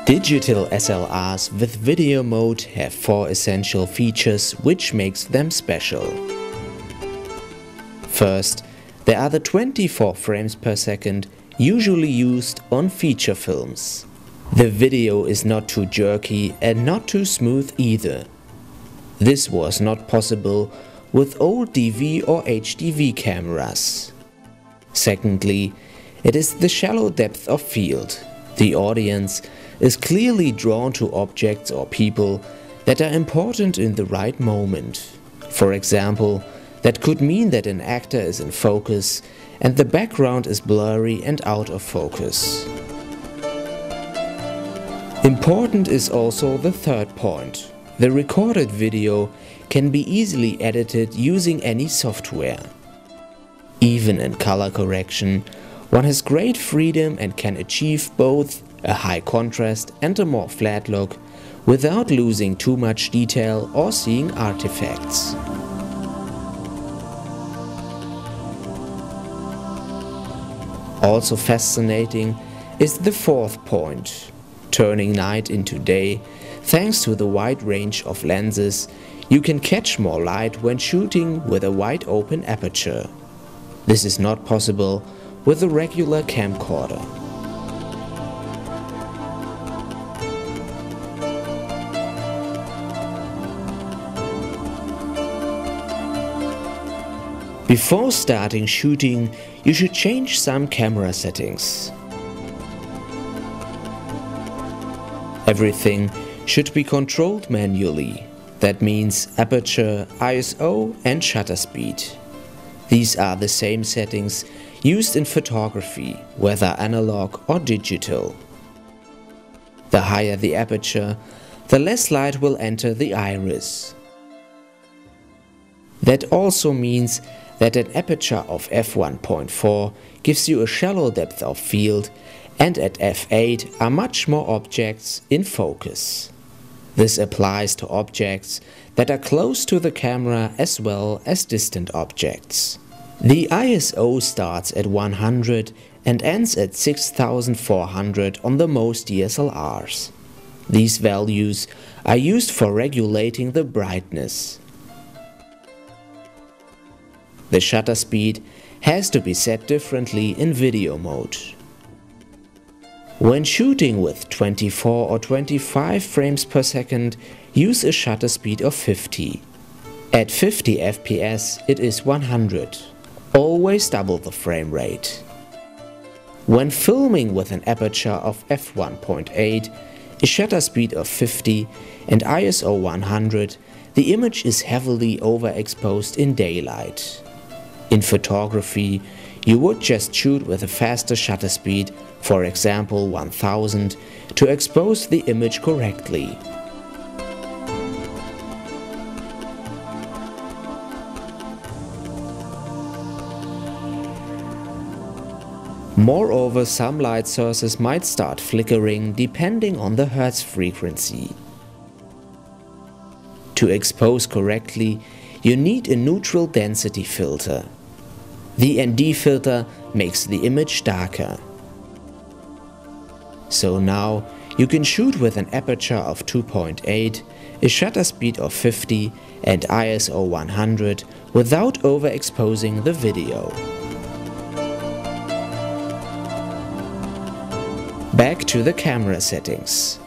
Digital SLRs with video mode have 4 essential features which makes them special. First, there are the 24 frames per second usually used on feature films. The video is not too jerky and not too smooth either. This was not possible with old DV or HDV cameras. Secondly, it is the shallow depth of field. The audience is clearly drawn to objects or people that are important in the right moment. For example, that could mean that an actor is in focus and the background is blurry and out of focus. Important is also the third point. The recorded video can be easily edited using any software. Even in color correction, one has great freedom and can achieve both a high contrast and a more flat look without losing too much detail or seeing artifacts. Also fascinating is the fourth point. Turning night into day, thanks to the wide range of lenses, you can catch more light when shooting with a wide open aperture. This is not possible with a regular camcorder. Before starting shooting, you should change some camera settings. Everything should be controlled manually. That means aperture, ISO and shutter speed. These are the same settings used in photography, whether analog or digital. The higher the aperture, the less light will enter the iris. That also means that an aperture of f1.4 gives you a shallow depth of field, and at f8 are much more objects in focus. This applies to objects that are close to the camera as well as distant objects. The ISO starts at 100 and ends at 6400 on the most DSLRs. These values are used for regulating the brightness. The shutter speed has to be set differently in video mode. When shooting with 24 or 25 frames per second, use a shutter speed of 50. At 50 fps it is 100. Always double the frame rate. When filming with an aperture of f1.8, a shutter speed of 50 and ISO 100, the image is heavily overexposed in daylight. In photography, you would just shoot with a faster shutter speed, for example 1000, to expose the image correctly. Moreover, some light sources might start flickering depending on the hertz frequency. To expose correctly, you need a neutral density filter. The ND filter makes the image darker. So now you can shoot with an aperture of 2.8, a shutter speed of 50 and ISO 100 without overexposing the video. Back to the camera settings.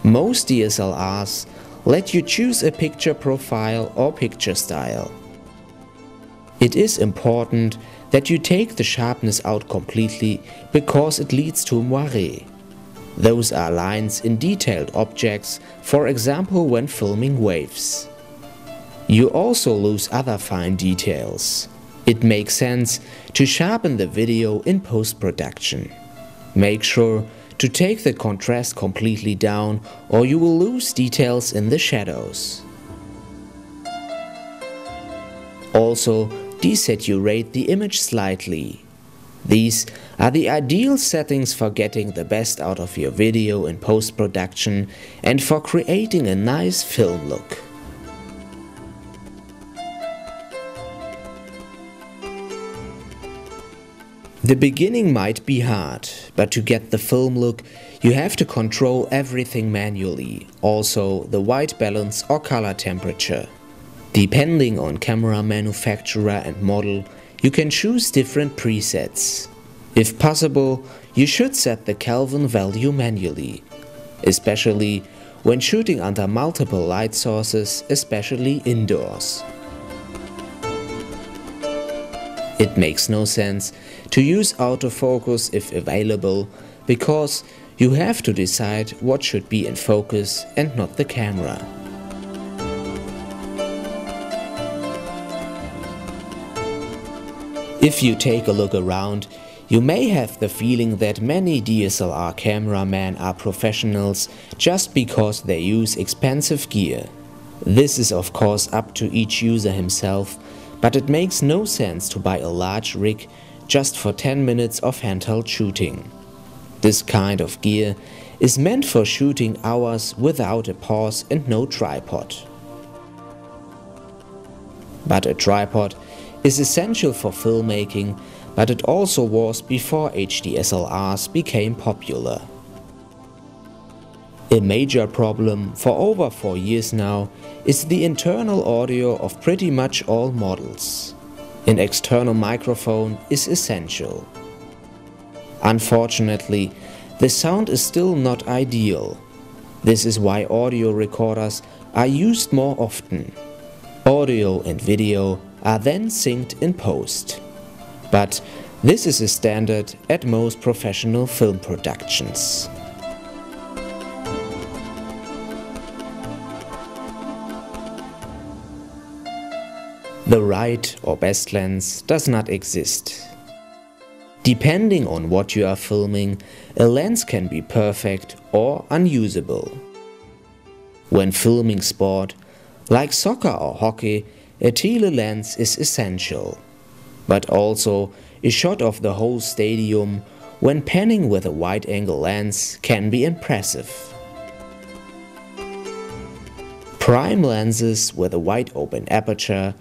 Most DSLRs let you choose a picture profile or picture style. It is important that you take the sharpness out completely because it leads to moire. Those are lines in detailed objects, for example when filming waves. You also lose other fine details. It makes sense to sharpen the video in post-production. Make sure to take the contrast completely down or you will lose details in the shadows. Also, desaturate the image slightly. These are the ideal settings for getting the best out of your video in post-production and for creating a nice film look. The beginning might be hard, but to get the film look, you have to control everything manually, also the white balance or color temperature. Depending on camera manufacturer and model, you can choose different presets. If possible, you should set the Kelvin value manually, especially when shooting under multiple light sources, especially indoors. It makes no sense to use autofocus if available, because you have to decide what should be in focus and not the camera. If you take a look around, you may have the feeling that many DSLR cameramen are professionals just because they use expensive gear. This is of course up to each user himself, but it makes no sense to buy a large rig just for 10 minutes of handheld shooting. This kind of gear is meant for shooting hours without a pause and no tripod. But a tripod is essential for filmmaking, but it also was before HDSLRs became popular. A major problem for over 4 years now is the internal audio of pretty much all models. An external microphone is essential. Unfortunately, the sound is still not ideal. This is why audio recorders are used more often. Audio and video are then synced in post. But this is a standard at most professional film productions. The right or best lens does not exist. Depending on what you are filming, a lens can be perfect or unusable. When filming sport, like soccer or hockey, a tele lens is essential. But also, a shot of the whole stadium when panning with a wide-angle lens can be impressive. Prime lenses with a wide-open aperture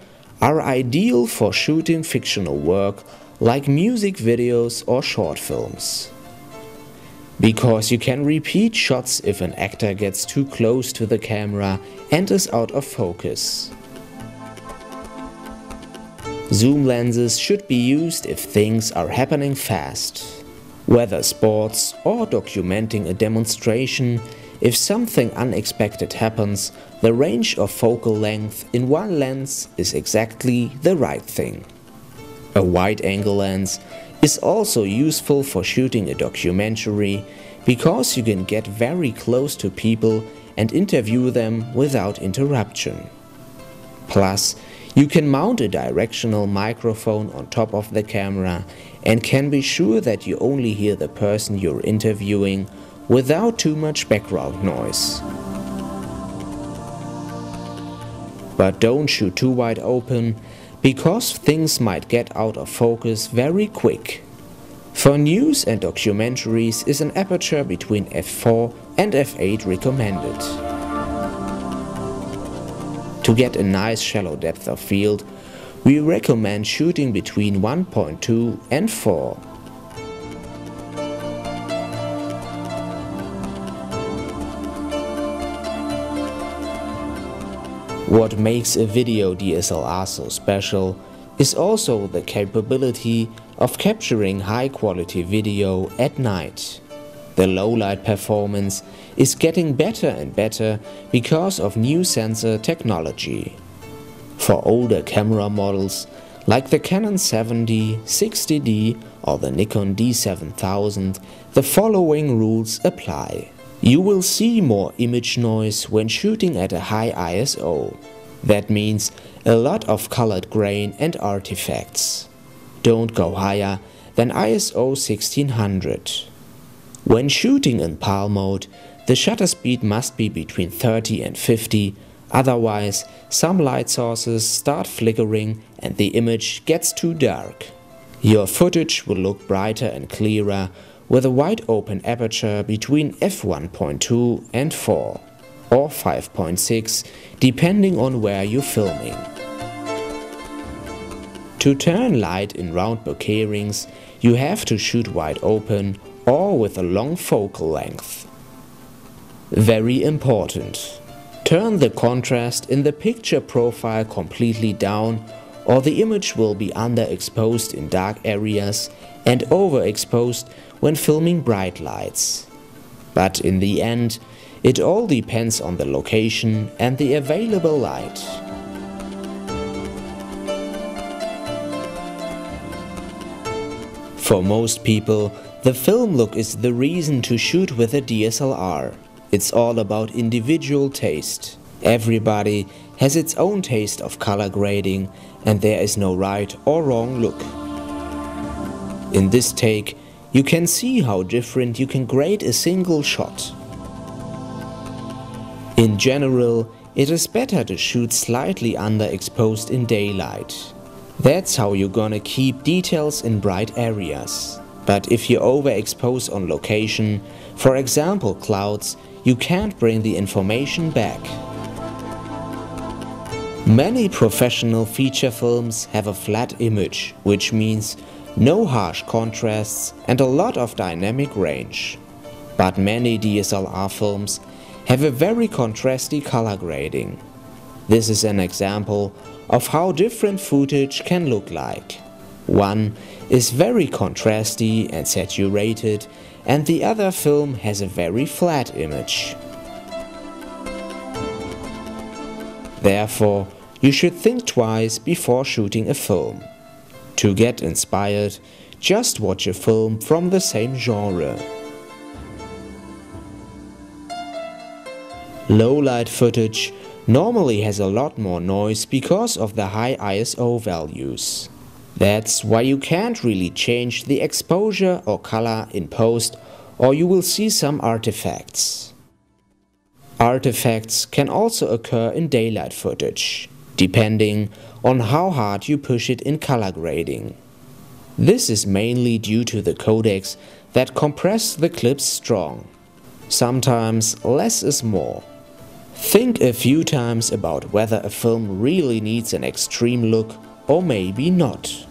are ideal for shooting fictional work like music videos or short films. Because you can repeat shots if an actor gets too close to the camera and is out of focus. Zoom lenses should be used if things are happening fast. Whether sports or documenting a demonstration, if something unexpected happens, the range of focal length in one lens is exactly the right thing. A wide-angle lens is also useful for shooting a documentary because you can get very close to people and interview them without interruption. Plus, you can mount a directional microphone on top of the camera and can be sure that you only hear the person you're interviewing without too much background noise. But don't shoot too wide open, because things might get out of focus very quick. For news and documentaries is an aperture between f4 and f8 recommended. To get a nice shallow depth of field, we recommend shooting between 1.2 and 4. What makes a video DSLR so special is also the capability of capturing high-quality video at night. The low-light performance is getting better and better because of new sensor technology. For older camera models, like the Canon 70, 60D or the Nikon D7000, the following rules apply. You will see more image noise when shooting at a high ISO. That means a lot of colored grain and artifacts. Don't go higher than ISO 1600. When shooting in PAL mode, the shutter speed must be between 30 and 50, otherwise some light sources start flickering and the image gets too dark. Your footage will look brighter and clearer with a wide open aperture between f1.2 and 4 or 5.6 depending on where you're filming. To turn light in round bokeh rings, you have to shoot wide open or with a long focal length. Very important. Turn the contrast in the picture profile completely down, or the image will be underexposed in dark areas and overexposed when filming bright lights. But in the end, it all depends on the location and the available light. For most people, the film look is the reason to shoot with a DSLR. It's all about individual taste. Everybody has its own taste of color grading, and there is no right or wrong look. In this take, you can see how different you can grade a single shot. In general, it is better to shoot slightly underexposed in daylight. That's how you're gonna keep details in bright areas. But if you overexpose on location, for example clouds, you can't bring the information back. Many professional feature films have a flat image, which means no harsh contrasts and a lot of dynamic range. But many DSLR films have a very contrasty color grading. This is an example of how different footage can look like. One is very contrasty and saturated, and the other film has a very flat image. Therefore, you should think twice before shooting a film. To get inspired, just watch a film from the same genre. Low-light footage normally has a lot more noise because of the high ISO values. That's why you can't really change the exposure or color in post, or you will see some artifacts. Artifacts can also occur in daylight footage, depending on how hard you push it in color grading. This is mainly due to the codecs that compress the clips strong. Sometimes less is more. Think a few times about whether a film really needs an extreme look or maybe not.